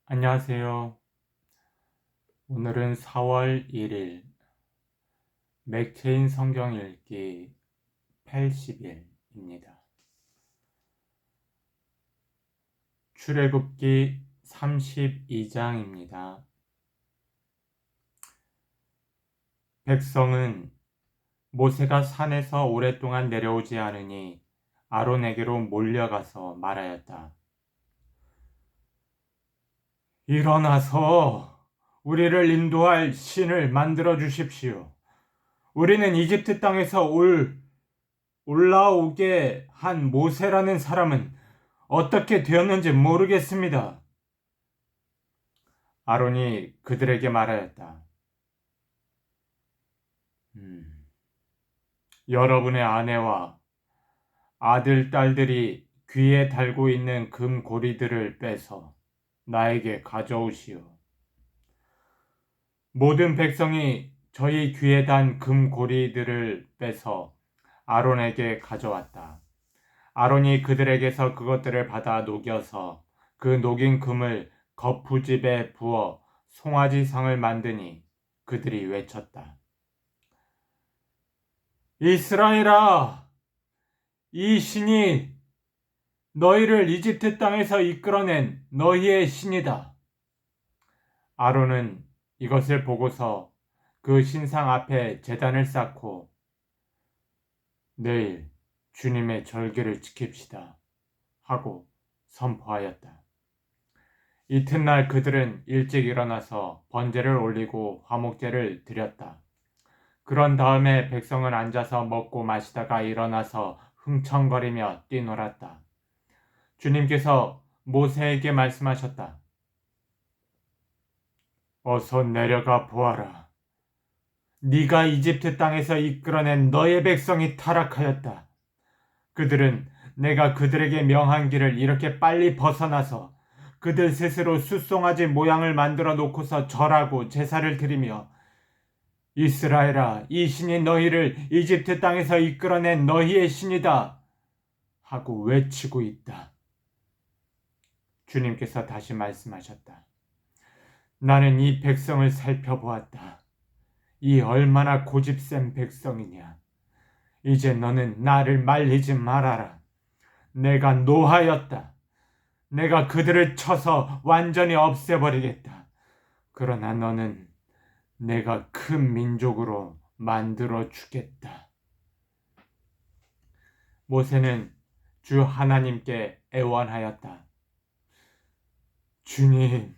안녕하세요. 오늘은 4월 1일 맥체인 성경 읽기 80일입니다. 출애굽기 32장입니다. 백성은 모세가 산에서 오랫동안 내려오지 않으니 아론에게로 몰려가서 말하였다. 일어나서 우리를 인도할 신을 만들어 주십시오. 우리는 이집트 땅에서 올라오게 한 모세라는 사람은 어떻게 되었는지 모르겠습니다. 아론이 그들에게 말하였다. 여러분의 아내와 아들, 딸들이 귀에 달고 있는 금고리들을 빼서 나에게 가져오시오. 모든 백성이 저희 귀에 단 금고리들을 빼서 아론에게 가져왔다. 아론이 그들에게서 그것들을 받아 녹여서 그 녹인 금을 거푸집에 부어 송아지상을 만드니 그들이 외쳤다. 이스라엘아, 이 신이 너희를 이집트 땅에서 이끌어낸 너희의 신이다. 아론은 이것을 보고서 그 신상 앞에 제단을 쌓고 내일 주님의 절기를 지킵시다 하고 선포하였다. 이튿날 그들은 일찍 일어나서 번제를 올리고 화목제를 드렸다. 그런 다음에 백성은 앉아서 먹고 마시다가 일어나서 흥청거리며 뛰놀았다. 주님께서 모세에게 말씀하셨다. 어서 내려가 보아라. 네가 이집트 땅에서 이끌어낸 너의 백성이 타락하였다. 그들은 내가 그들에게 명한 길을 이렇게 빨리 벗어나서 그들 스스로 숫송아지 모양을 만들어 놓고서 절하고 제사를 드리며 이스라엘아, 이 신이 너희를 이집트 땅에서 이끌어낸 너희의 신이다 하고 외치고 있다. 주님께서 다시 말씀하셨다. 나는 이 백성을 살펴보았다. 이 얼마나 고집센 백성이냐. 이제 너는 나를 말리지 말아라. 내가 노하였다. 내가 그들을 쳐서 완전히 없애버리겠다. 그러나 너는 내가 큰 민족으로 만들어 주겠다. 모세는 주 하나님께 애원하였다. 주님,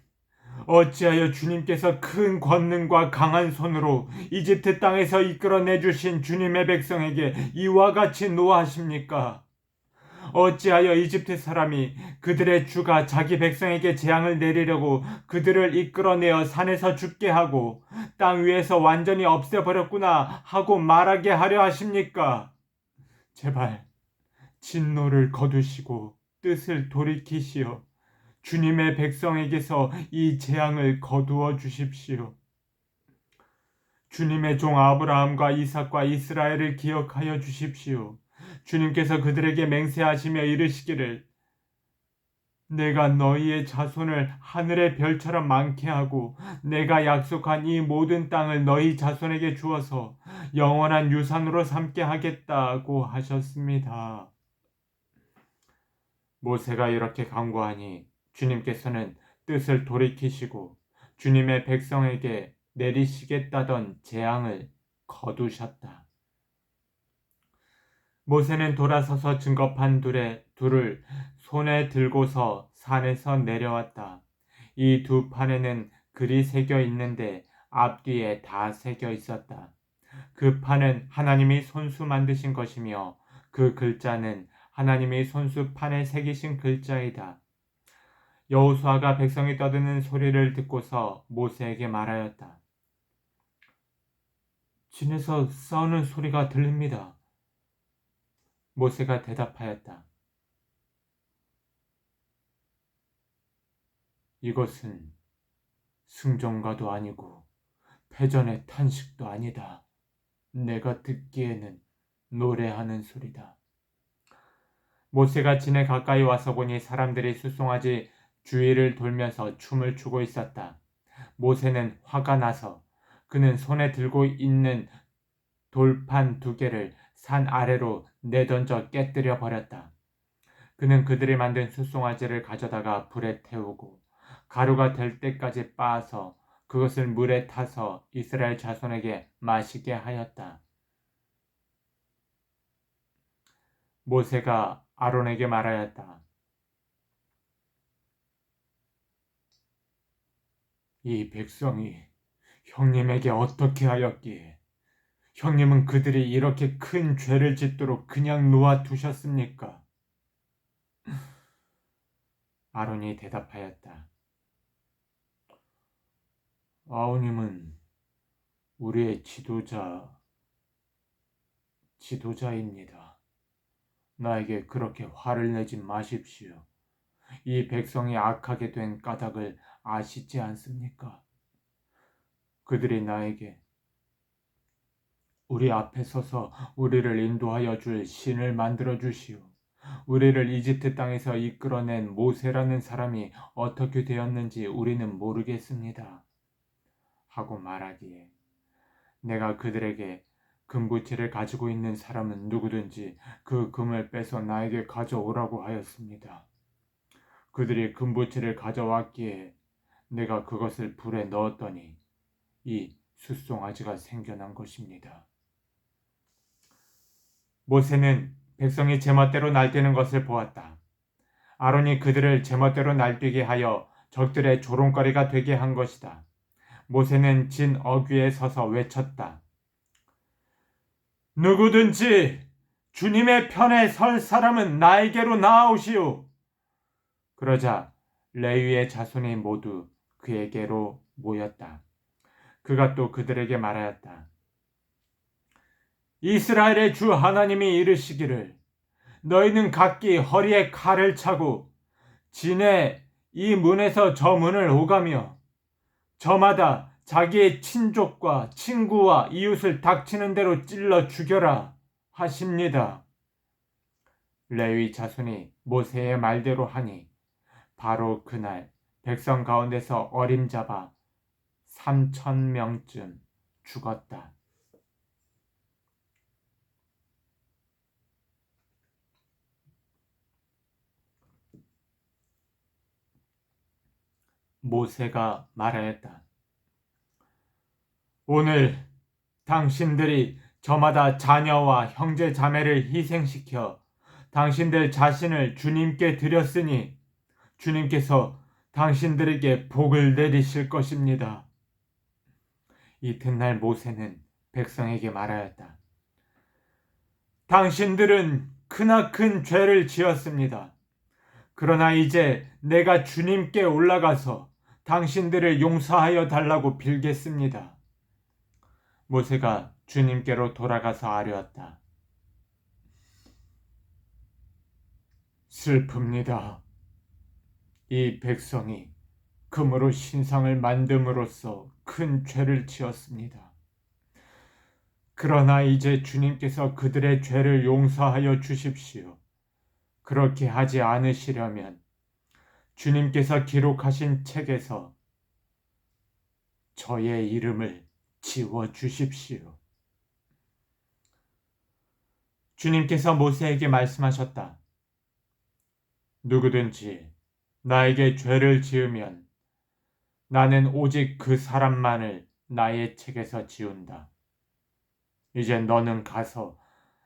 어찌하여 주님께서 큰 권능과 강한 손으로 이집트 땅에서 이끌어내 주신 주님의 백성에게 이와 같이 노하십니까? 어찌하여 이집트 사람이 그들의 주가 자기 백성에게 재앙을 내리려고 그들을 이끌어내어 산에서 죽게 하고 땅 위에서 완전히 없애버렸구나 하고 말하게 하려 하십니까? 제발 진노를 거두시고 뜻을 돌이키시어 주님의 백성에게서 이 재앙을 거두어 주십시오. 주님의 종 아브라함과 이삭과 이스라엘을 기억하여 주십시오. 주님께서 그들에게 맹세하시며 이르시기를 내가 너희의 자손을 하늘의 별처럼 많게 하고 내가 약속한 이 모든 땅을 너희 자손에게 주어서 영원한 유산으로 삼게 하겠다고 하셨습니다. 모세가 이렇게 간구하니 주님께서는 뜻을 돌이키시고 주님의 백성에게 내리시겠다던 재앙을 거두셨다. 모세는 돌아서서 증거판 둘을 손에 들고서 산에서 내려왔다. 이 두 판에는 글이 새겨 있는데 앞뒤에 다 새겨 있었다. 그 판은 하나님이 손수 만드신 것이며 그 글자는 하나님이 손수 판에 새기신 글자이다. 여호수아가 백성이 떠드는 소리를 듣고서 모세에게 말하였다. 진에서 싸우는 소리가 들립니다. 모세가 대답하였다. 이것은 승전가도 아니고 패전의 탄식도 아니다. 내가 듣기에는 노래하는 소리다. 모세가 진에 가까이 와서 보니 사람들이 숫송아지 주위를 돌면서 춤을 추고 있었다. 모세는 화가 나서 그는 손에 들고 있는 돌판 2개를 산 아래로 내던져 깨뜨려 버렸다. 그는 그들이 만든 숫송아지를 가져다가 불에 태우고 가루가 될 때까지 빻아서 그것을 물에 타서 이스라엘 자손에게 마시게 하였다. 모세가 아론에게 말하였다. 이 백성이 형님에게 어떻게 하였기에 형님은 그들이 이렇게 큰 죄를 짓도록 그냥 놓아두셨습니까? 아론이 대답하였다. 아우님은 우리의 지도자입니다. 나에게 그렇게 화를 내지 마십시오. 이 백성이 악하게 된 까닭을 아시지 않습니까? 그들이 나에게 우리 앞에 서서 우리를 인도하여 줄 신을 만들어 주시오. 우리를 이집트 땅에서 이끌어낸 모세라는 사람이 어떻게 되었는지 우리는 모르겠습니다. 하고 말하기에 내가 그들에게 금부치를 가지고 있는 사람은 누구든지 그 금을 빼서 나에게 가져오라고 하였습니다. 그들이 금부치를 가져왔기에 내가 그것을 불에 넣었더니 이 숫송아지가 생겨난 것입니다. 모세는 백성이 제멋대로 날뛰는 것을 보았다. 아론이 그들을 제멋대로 날뛰게 하여 적들의 조롱거리가 되게 한 것이다. 모세는 진 어귀에 서서 외쳤다. 누구든지 주님의 편에 설 사람은 나에게로 나아오시오. 그러자 레위의 자손이 모두 그에게로 모였다. 그가 또 그들에게 말하였다. 이스라엘의 주 하나님이 이르시기를 너희는 각기 허리에 칼을 차고 진의 이 문에서 저 문을 오가며 저마다 자기의 친족과 친구와 이웃을 닥치는 대로 찔러 죽여라 하십니다. 레위 자손이 모세의 말대로 하니 바로 그날 백성 가운데서 어림잡아 3,000명쯤 죽었다. 모세가 말하였다. 오늘 당신들이 저마다 자녀와 형제 자매를 희생시켜 당신들 자신을 주님께 드렸으니 주님께서 당신들에게 복을 내리실 것입니다. 이튿날 모세는 백성에게 말하였다. 당신들은 크나큰 죄를 지었습니다. 그러나 이제 내가 주님께 올라가서 당신들을 용서하여 달라고 빌겠습니다. 모세가 주님께로 돌아가서 아뢰었다. 슬픕니다. 이 백성이 금으로 신상을 만듦으로써 큰 죄를 지었습니다. 그러나 이제 주님께서 그들의 죄를 용서하여 주십시오. 그렇게 하지 않으시려면 주님께서 기록하신 책에서 저의 이름을 지워 주십시오. 주님께서 모세에게 말씀하셨다. 누구든지 나에게 죄를 지으면 나는 오직 그 사람만을 나의 책에서 지운다. 이제 너는 가서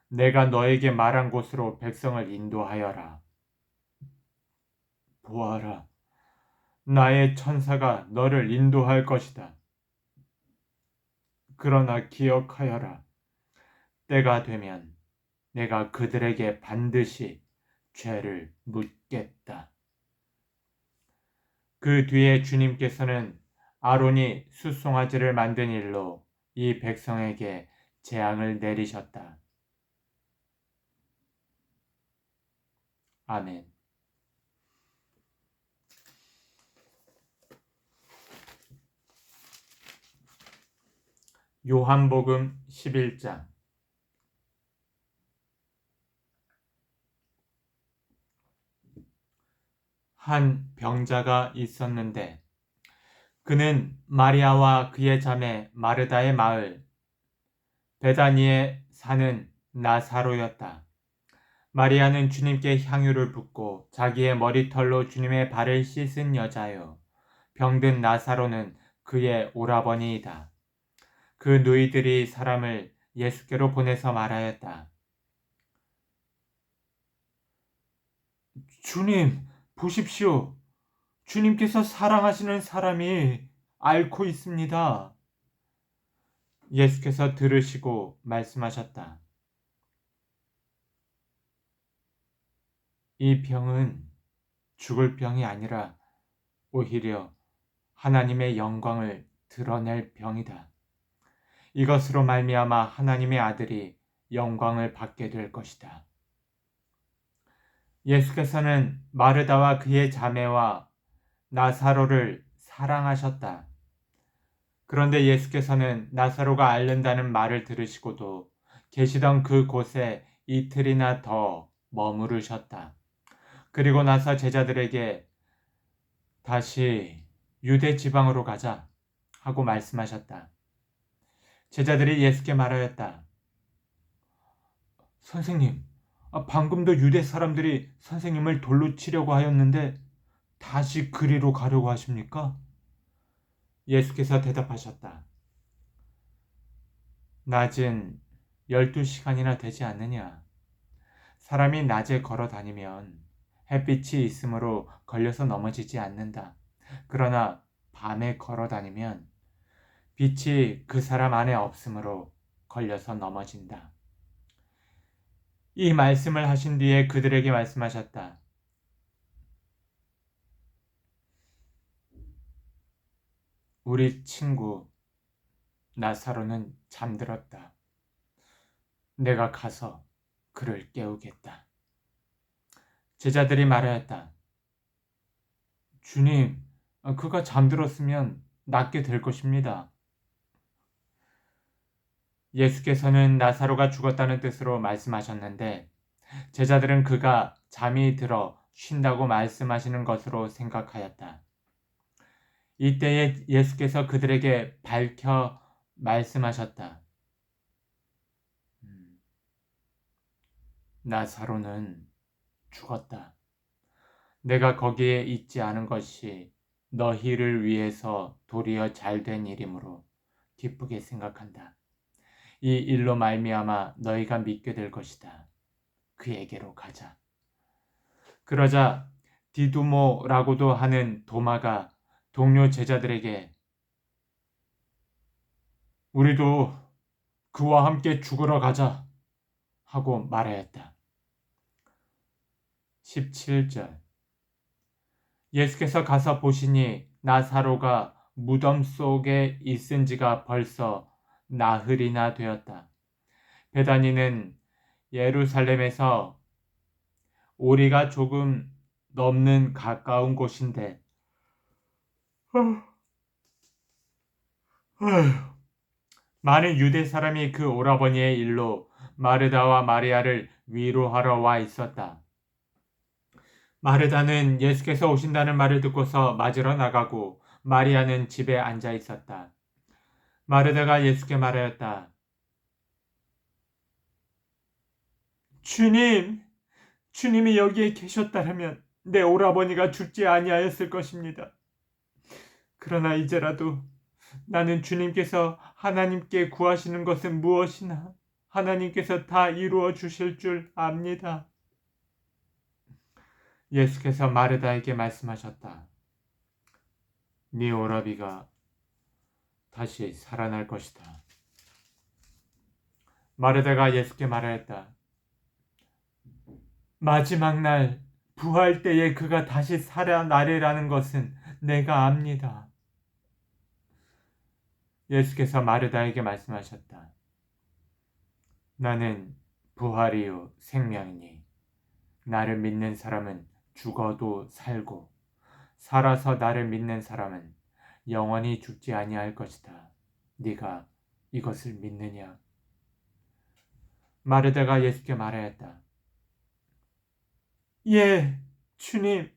내가 너에게 말한 곳으로 백성을 인도하여라. 보아라, 나의 천사가 너를 인도할 것이다. 그러나 기억하여라. 때가 되면 내가 그들에게 반드시 죄를 묻겠다. 그 뒤에 주님께서는 아론이 숫송아지를 만든 일로 이 백성에게 재앙을 내리셨다. 아멘. 요한복음 11장. 한 병자가 있었는데 그는 마리아와 그의 자매 마르다의 마을 베다니에 사는 나사로였다. 마리아는 주님께 향유를 붓고 자기의 머리털로 주님의 발을 씻은 여자요. 병든 나사로는 그의 오라버니이다. 그 누이들이 사람을 예수께로 보내서 말하였다. 주님, 보십시오. 주님께서 사랑하시는 사람이 앓고 있습니다. 예수께서 들으시고 말씀하셨다. 이 병은 죽을 병이 아니라 오히려 하나님의 영광을 드러낼 병이다. 이것으로 말미암아 하나님의 아들이 영광을 받게 될 것이다. 예수께서는 마르다와 그의 자매와 나사로를 사랑하셨다. 그런데 예수께서는 나사로가 앓는다는 말을 들으시고도 계시던 그 곳에 이틀이나 더 머무르셨다. 그리고 나서 제자들에게 다시 유대 지방으로 가자 하고 말씀하셨다. 제자들이 예수께 말하였다. 선생님, 방금도 유대 사람들이 선생님을 돌로 치려고 하였는데 다시 그리로 가려고 하십니까? 예수께서 대답하셨다. 낮은 12시간이나 되지 않느냐? 사람이 낮에 걸어 다니면 햇빛이 있으므로 걸려서 넘어지지 않는다. 그러나 밤에 걸어 다니면 빛이 그 사람 안에 없으므로 걸려서 넘어진다. 이 말씀을 하신 뒤에 그들에게 말씀하셨다. 우리 친구 나사로는 잠들었다. 내가 가서 그를 깨우겠다. 제자들이 말하였다. 주님, 그가 잠들었으면 낫게 될 것입니다. 예수께서는 나사로가 죽었다는 뜻으로 말씀하셨는데 제자들은 그가 잠이 들어 쉰다고 말씀하시는 것으로 생각하였다. 이때에 예수께서 그들에게 밝혀 말씀하셨다. 나사로는 죽었다. 내가 거기에 있지 않은 것이 너희를 위해서 도리어 잘된 일이므로 기쁘게 생각한다. 이 일로 말미암아 너희가 믿게 될 것이다. 그에게로 가자. 그러자 디두모라고도 하는 도마가 동료 제자들에게 우리도 그와 함께 죽으러 가자 하고 말하였다. 17절 예수께서 가서 보시니 나사로가 무덤 속에 있은 지가 벌써 나흘이나 되었다. 베다니는 예루살렘에서 오리가 조금 넘는 가까운 곳인데 많은 유대 사람이 그 오라버니의 일로 마르다와 마리아를 위로하러 와 있었다. 마르다는 예수께서 오신다는 말을 듣고서 맞으러 나가고 마리아는 집에 앉아 있었다. 마르다가 예수께 말하였다. 주님이 여기에 계셨다면 내 오라버니가 죽지 아니하였을 것입니다. 그러나 이제라도 나는 주님께서 하나님께 구하시는 것은 무엇이나 하나님께서 다 이루어 주실 줄 압니다. 예수께서 마르다에게 말씀하셨다. 네 오라비가 다시 살아날 것이다. 마르다가 예수께 말하였다. 마지막 날 부활 때에 그가 다시 살아나리라는 것은 내가 압니다. 예수께서 마르다에게 말씀하셨다. 나는 부활이요 생명이니 나를 믿는 사람은 죽어도 살고 살아서 나를 믿는 사람은 영원히 죽지 아니할 것이다. 네가 이것을 믿느냐? 마르다가 예수께 말하였다. 예, 주님,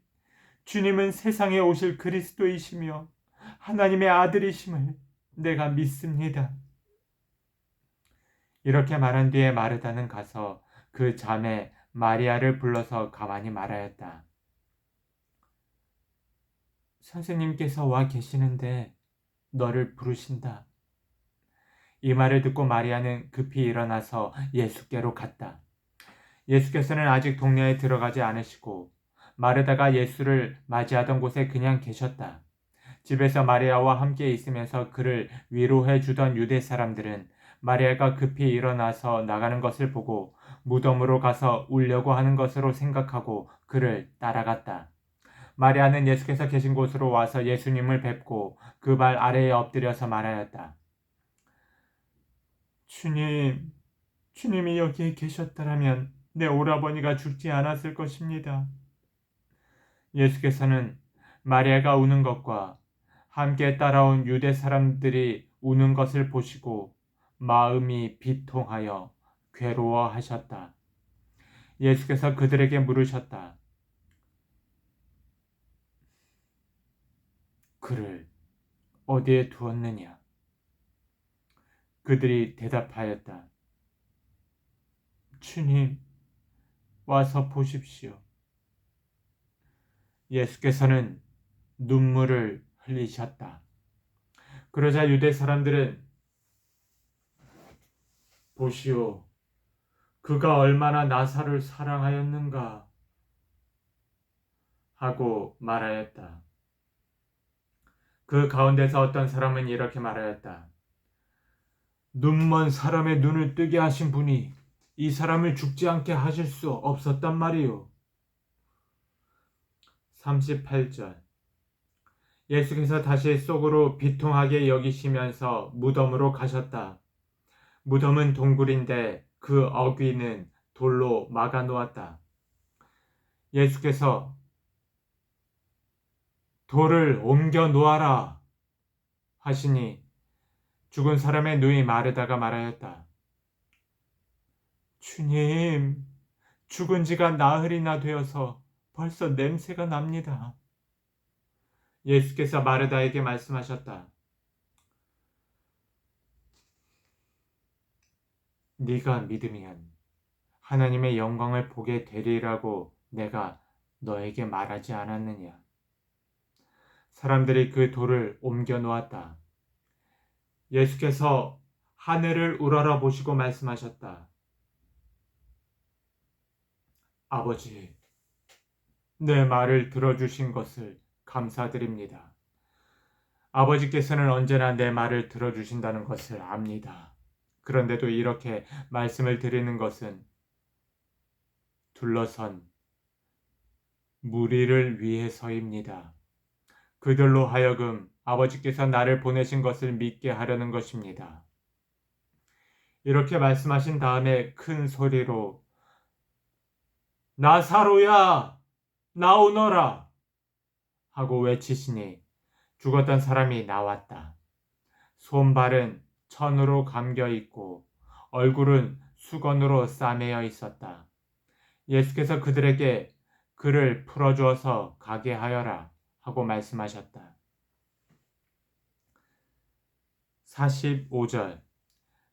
주님은 세상에 오실 그리스도이시며 하나님의 아들이심을 내가 믿습니다. 이렇게 말한 뒤에 마르다는 가서 그 자매 마리아를 불러서 가만히 말하였다. 선생님께서 와 계시는데 너를 부르신다. 이 말을 듣고 마리아는 급히 일어나서 예수께로 갔다. 예수께서는 아직 동네에 들어가지 않으시고 마르다가 예수를 맞이하던 곳에 그냥 계셨다. 집에서 마리아와 함께 있으면서 그를 위로해 주던 유대 사람들은 마리아가 급히 일어나서 나가는 것을 보고 무덤으로 가서 울려고 하는 것으로 생각하고 그를 따라갔다. 마리아는 예수께서 계신 곳으로 와서 예수님을 뵙고 그 발 아래에 엎드려서 말하였다. 주님, 주님이 여기에 계셨더라면 내 오라버니가 죽지 않았을 것입니다. 예수께서는 마리아가 우는 것과 함께 따라온 유대 사람들이 우는 것을 보시고 마음이 비통하여 괴로워하셨다. 예수께서 그들에게 물으셨다. 그를 어디에 두었느냐? 그들이 대답하였다. 주님, 와서 보십시오. 예수께서는 눈물을 흘리셨다. 그러자 유대 사람들은 보시오, 그가 얼마나 나사를 사랑하였는가 하고 말하였다. 그 가운데서 어떤 사람은 이렇게 말하였다. 눈먼 사람의 눈을 뜨게 하신 분이 이 사람을 죽지 않게 하실 수 없었단 말이오. 38절. 예수께서 다시 속으로 비통하게 여기시면서 무덤으로 가셨다. 무덤은 동굴인데 그 어귀는 돌로 막아 놓았다. 예수께서 돌을 옮겨 놓아라 하시니 죽은 사람의 누이 마르다가 말하였다. 주님, 죽은 지가 나흘이나 되어서 벌써 냄새가 납니다. 예수께서 마르다에게 말씀하셨다. 네가 믿으면 하나님의 영광을 보게 되리라고 내가 너에게 말하지 않았느냐. 사람들이 그 돌을 옮겨 놓았다. 예수께서 하늘을 우러러 보시고 말씀하셨다. 아버지, 내 말을 들어주신 것을 감사드립니다. 아버지께서는 언제나 내 말을 들어주신다는 것을 압니다. 그런데도 이렇게 말씀을 드리는 것은 둘러선 무리를 위해서입니다. 그들로 하여금 아버지께서 나를 보내신 것을 믿게 하려는 것입니다. 이렇게 말씀하신 다음에 큰 소리로 나사로야, 나오너라 하고 외치시니 죽었던 사람이 나왔다. 손발은 천으로 감겨 있고 얼굴은 수건으로 싸매어 있었다. 예수께서 그들에게 그를 풀어주어서 가게 하여라 하고 말씀하셨다. 45절.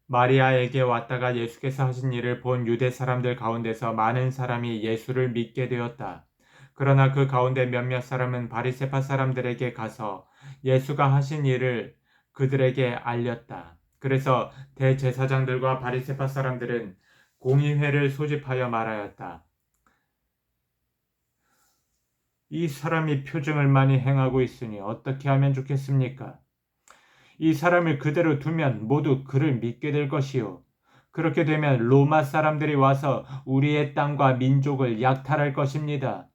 마리아에게 왔다가 예수께서 하신 일을 본 유대 사람들 가운데서 많은 사람이 예수를 믿게 되었다. 그러나 그 가운데 몇몇 사람은 바리새파 사람들에게 가서 예수가 하신 일을 그들에게 알렸다. 그래서 대제사장들과 바리새파 사람들은 공의회를 소집하여 말하였다. 이 사람이 표징을 많이 행하고 있으니 어떻게 하면 좋겠습니까? 이 사람을 그대로 두면 모두 그를 믿게 될 것이요. 그렇게 되면 로마 사람들이 와서 우리의 땅과 민족을 약탈할 것입니다.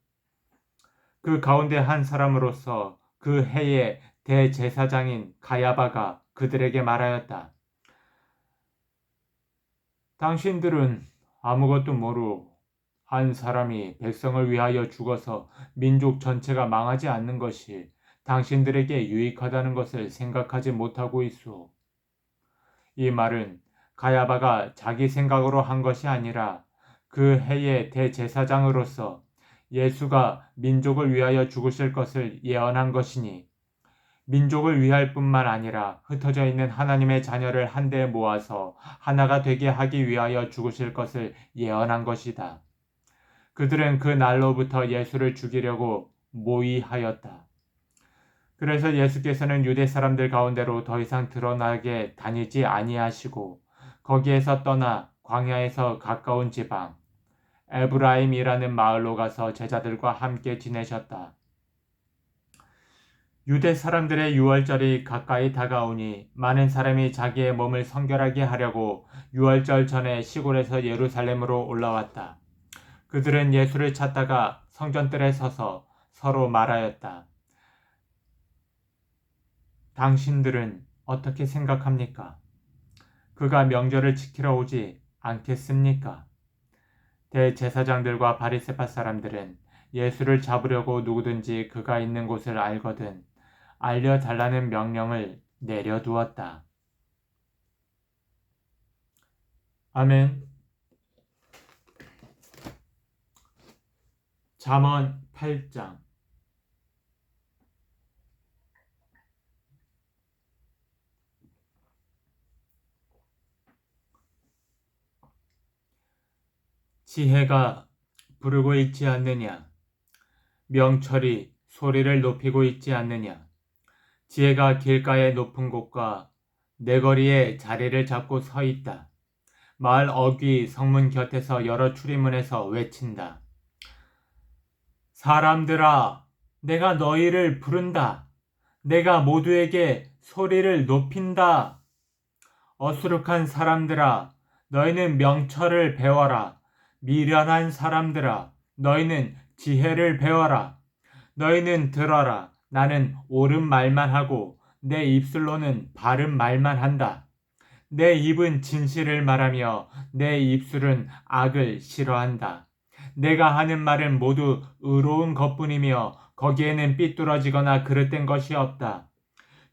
그 가운데 한 사람으로서 그 해의 대제사장인 가야바가 그들에게 말하였다. 당신들은 아무것도 모르고 한 사람이 백성을 위하여 죽어서 민족 전체가 망하지 않는 것이 당신들에게 유익하다는 것을 생각하지 못하고 있소. 이 말은 가야바가 자기 생각으로 한 것이 아니라 그 해의 대제사장으로서 예수가 민족을 위하여 죽으실 것을 예언한 것이니 민족을 위할 뿐만 아니라 흩어져 있는 하나님의 자녀를 한데 모아서 하나가 되게 하기 위하여 죽으실 것을 예언한 것이다. 그들은 그 날로부터 예수를 죽이려고 모의하였다. 그래서 예수께서는 유대 사람들 가운데로 더 이상 드러나게 다니지 아니하시고 거기에서 떠나 광야에서 가까운 지방 에브라임이라는 마을로 가서 제자들과 함께 지내셨다. 유대 사람들의 유월절이 가까이 다가오니 많은 사람이 자기의 몸을 성결하게 하려고 유월절 전에 시골에서 예루살렘으로 올라왔다. 그들은 예수를 찾다가 성전뜰에 서서 서로 말하였다. 당신들은 어떻게 생각합니까? 그가 명절을 지키러 오지 않겠습니까? 대제사장들과 바리새파 사람들은 예수를 잡으려고 누구든지 그가 있는 곳을 알거든 알려달라는 명령을 내려두었다. 아멘. 잠언 8장. 지혜가 부르고 있지 않느냐? 명철이 소리를 높이고 있지 않느냐? 지혜가 길가의 높은 곳과 내거리에 자리를 잡고 서 있다. 마을 어귀 성문 곁에서 여러 출입문에서 외친다. 사람들아, 내가 너희를 부른다. 내가 모두에게 소리를 높인다. 어수룩한 사람들아, 너희는 명철을 배워라. 미련한 사람들아, 너희는 지혜를 배워라. 너희는 들어라. 나는 옳은 말만 하고 내 입술로는 바른 말만 한다. 내 입은 진실을 말하며 내 입술은 악을 싫어한다. 내가 하는 말은 모두 의로운 것뿐이며 거기에는 삐뚤어지거나 그릇된 것이 없다.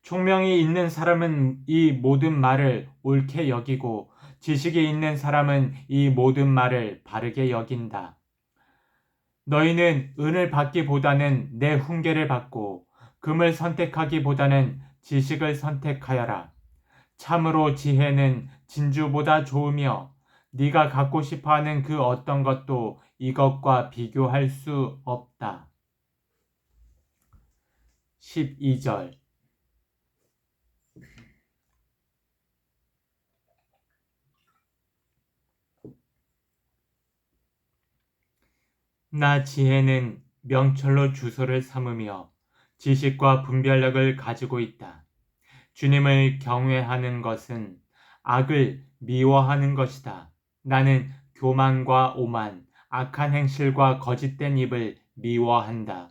총명이 있는 사람은 이 모든 말을 옳게 여기고 지식이 있는 사람은 이 모든 말을 바르게 여긴다. 너희는 은을 받기보다는 내 훈계를 받고 금을 선택하기보다는 지식을 선택하여라. 참으로 지혜는 진주보다 좋으며 네가 갖고 싶어하는 그 어떤 것도 이것과 비교할 수 없다. 12절. 나 지혜는 명철로 주소를 삼으며 지식과 분별력을 가지고 있다. 주님을 경외하는 것은 악을 미워하는 것이다. 나는 교만과 오만, 악한 행실과 거짓된 입을 미워한다.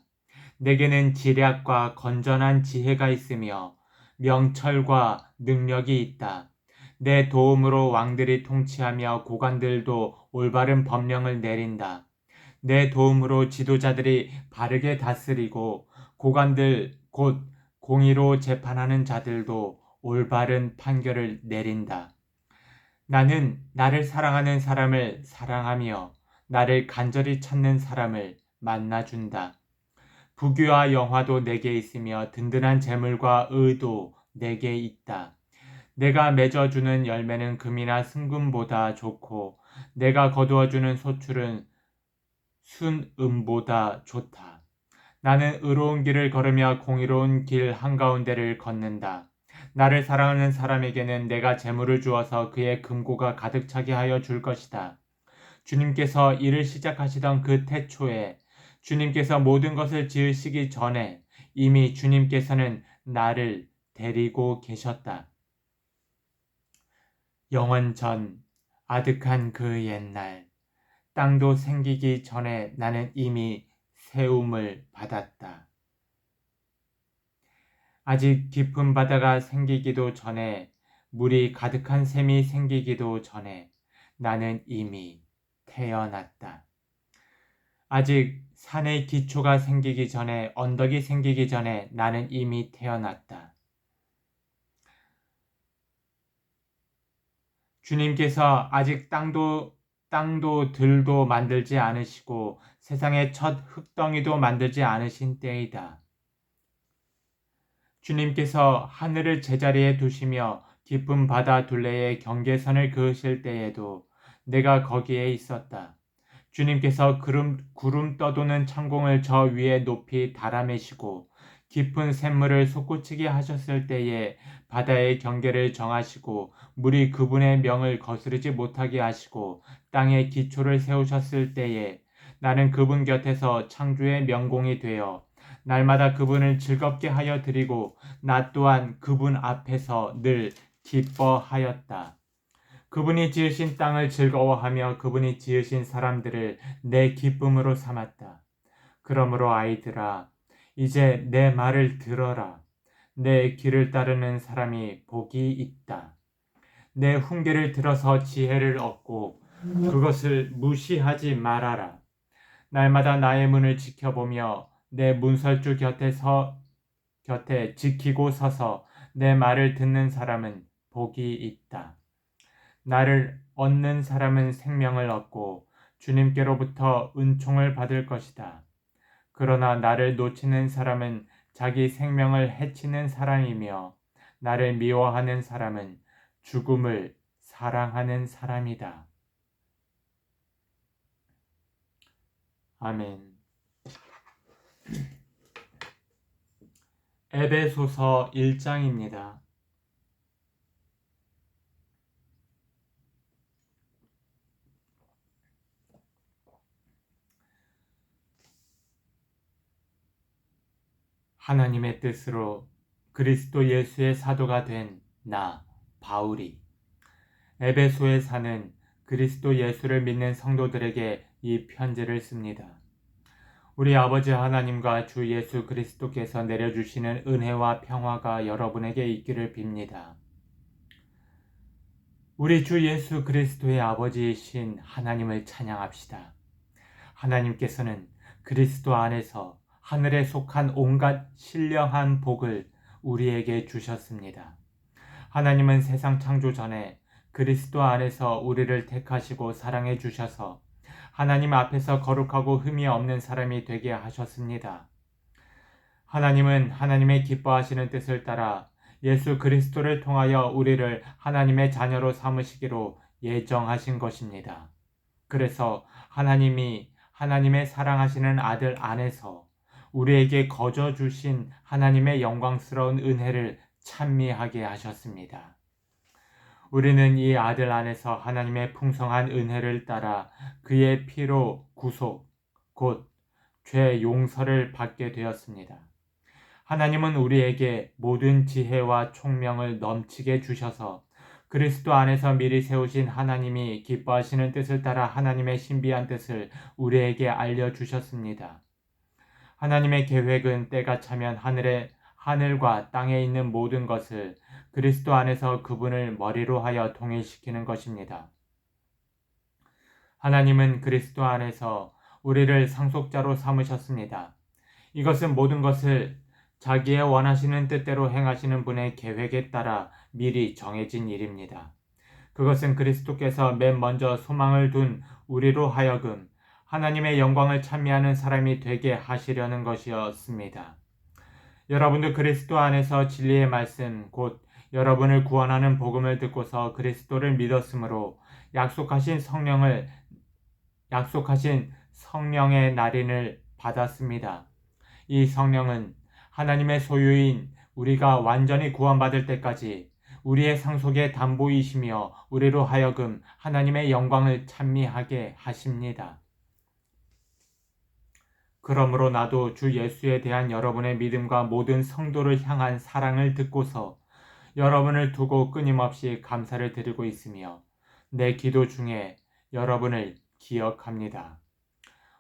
내게는 지략과 건전한 지혜가 있으며 명철과 능력이 있다. 내 도움으로 왕들이 통치하며 고관들도 올바른 법령을 내린다. 내 도움으로 지도자들이 바르게 다스리고 고관들 곧 공의로 재판하는 자들도 올바른 판결을 내린다. 나는 나를 사랑하는 사람을 사랑하며 나를 간절히 찾는 사람을 만나준다. 부귀와 영화도 내게 있으며 든든한 재물과 의도 내게 있다. 내가 맺어주는 열매는 금이나 승금보다 좋고 내가 거두어주는 소출은 순음보다 좋다. 나는 의로운 길을 걸으며 공의로운 길 한가운데를 걷는다. 나를 사랑하는 사람에게는 내가 재물을 주어서 그의 금고가 가득 차게 하여 줄 것이다. 주님께서 일을 시작하시던 그 태초에 주님께서 모든 것을 지으시기 전에 이미 주님께서는 나를 데리고 계셨다. 영원 전 아득한 그 옛날 땅도 생기기 전에 나는 이미 세움을 받았다. 아직 깊은 바다가 생기기도 전에 물이 가득한 샘이 생기기도 전에 나는 이미 태어났다. 아직 산의 기초가 생기기 전에 언덕이 생기기 전에 나는 이미 태어났다. 주님께서 아직 땅도 들도 만들지 않으시고 세상의 첫 흙덩이도 만들지 않으신 때이다. 주님께서 하늘을 제자리에 두시며 깊은 바다 둘레에 경계선을 그으실 때에도 내가 거기에 있었다. 주님께서 구름 떠도는 창공을 저 위에 높이 달아매시고 깊은 샘물을 솟구치게 하셨을 때에 바다의 경계를 정하시고 물이 그분의 명을 거스르지 못하게 하시고 땅에 기초를 세우셨을 때에 나는 그분 곁에서 창조의 명공이 되어 날마다 그분을 즐겁게 하여 드리고 나 또한 그분 앞에서 늘 기뻐하였다. 그분이 지으신 땅을 즐거워하며 그분이 지으신 사람들을 내 기쁨으로 삼았다. 그러므로 아이들아, 이제 내 말을 들어라. 내 길을 따르는 사람이 복이 있다. 내 훈계를 들어서 지혜를 얻고 그것을 무시하지 말아라. 날마다 나의 문을 지켜보며 내 문설주 곁에 지키고 서서 내 말을 듣는 사람은 복이 있다. 나를 얻는 사람은 생명을 얻고 주님께로부터 은총을 받을 것이다. 그러나 나를 놓치는 사람은 자기 생명을 해치는 사람이며 나를 미워하는 사람은 죽음을 사랑하는 사람이다. 아멘. 에베소서 1장입니다. 하나님의 뜻으로 그리스도 예수의 사도가 된 나 바울이 에베소에 사는 그리스도 예수를 믿는 성도들에게 이 편지를 씁니다. 우리 아버지 하나님과 주 예수 그리스도께서 내려주시는 은혜와 평화가 여러분에게 있기를 빕니다. 우리 주 예수 그리스도의 아버지이신 하나님을 찬양합시다. 하나님께서는 그리스도 안에서 하늘에 속한 온갖 신령한 복을 우리에게 주셨습니다. 하나님은 세상 창조 전에 그리스도 안에서 우리를 택하시고 사랑해 주셔서 하나님 앞에서 거룩하고 흠이 없는 사람이 되게 하셨습니다. 하나님은 하나님의 기뻐하시는 뜻을 따라 예수 그리스도를 통하여 우리를 하나님의 자녀로 삼으시기로 예정하신 것입니다. 그래서 하나님이 하나님의 사랑하시는 아들 안에서 우리에게 거저 주신 하나님의 영광스러운 은혜를 찬미하게 하셨습니다. 우리는 이 아들 안에서 하나님의 풍성한 은혜를 따라 그의 피로 구속, 곧 죄 용서를 받게 되었습니다. 하나님은 우리에게 모든 지혜와 총명을 넘치게 주셔서 그리스도 안에서 미리 세우신 하나님이 기뻐하시는 뜻을 따라 하나님의 신비한 뜻을 우리에게 알려주셨습니다. 하나님의 계획은 때가 차면 하늘과 땅에 있는 모든 것을 그리스도 안에서 그분을 머리로 하여 통일시키는 것입니다. 하나님은 그리스도 안에서 우리를 상속자로 삼으셨습니다. 이것은 모든 것을 자기의 원하시는 뜻대로 행하시는 분의 계획에 따라 미리 정해진 일입니다. 그것은 그리스도께서 맨 먼저 소망을 둔 우리로 하여금 하나님의 영광을 찬미하는 사람이 되게 하시려는 것이었습니다. 여러분도 그리스도 안에서 진리의 말씀, 곧 여러분을 구원하는 복음을 듣고서 그리스도를 믿었으므로 약속하신 성령의 날인을 받았습니다. 이 성령은 하나님의 소유인 우리가 완전히 구원받을 때까지 우리의 상속의 담보이시며 우리로 하여금 하나님의 영광을 찬미하게 하십니다. 그러므로 나도 주 예수에 대한 여러분의 믿음과 모든 성도를 향한 사랑을 듣고서 여러분을 두고 끊임없이 감사를 드리고 있으며 내 기도 중에 여러분을 기억합니다.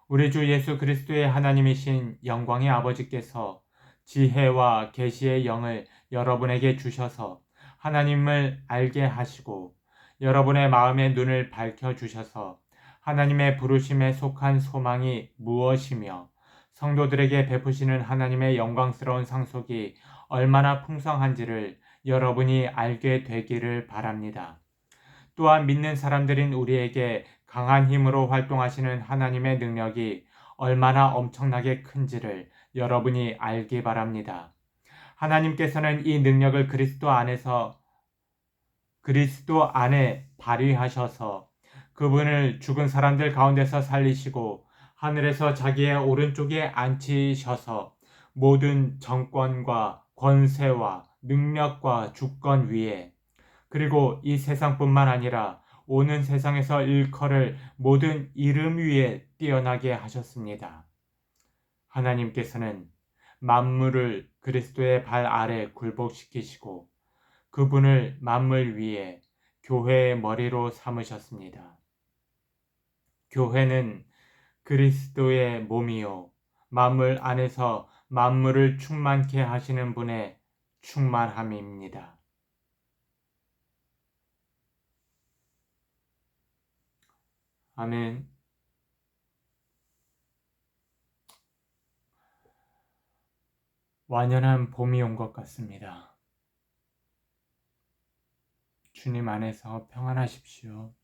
우리 주 예수 그리스도의 하나님이신 영광의 아버지께서 지혜와 계시의 영을 여러분에게 주셔서 하나님을 알게 하시고 여러분의 마음의 눈을 밝혀 주셔서 하나님의 부르심에 속한 소망이 무엇이며 성도들에게 베푸시는 하나님의 영광스러운 상속이 얼마나 풍성한지를 여러분이 알게 되기를 바랍니다. 또한 믿는 사람들인 우리에게 강한 힘으로 활동하시는 하나님의 능력이 얼마나 엄청나게 큰지를 여러분이 알기 바랍니다. 하나님께서는 이 능력을 그리스도 안에 발휘하셔서 그분을 죽은 사람들 가운데서 살리시고 하늘에서 자기의 오른쪽에 앉히셔서 모든 정권과 권세와 능력과 주권 위에 그리고 이 세상뿐만 아니라 오는 세상에서 일컬을 모든 이름 위에 뛰어나게 하셨습니다. 하나님께서는 만물을 그리스도의 발 아래 굴복시키시고 그분을 만물 위에 교회의 머리로 삼으셨습니다. 교회는 그리스도의 몸이요 만물 안에서 만물을 충만케 하시는 분의 충만함입니다. 아멘. 완연한 봄이 온 것 같습니다. 주님 안에서 평안하십시오.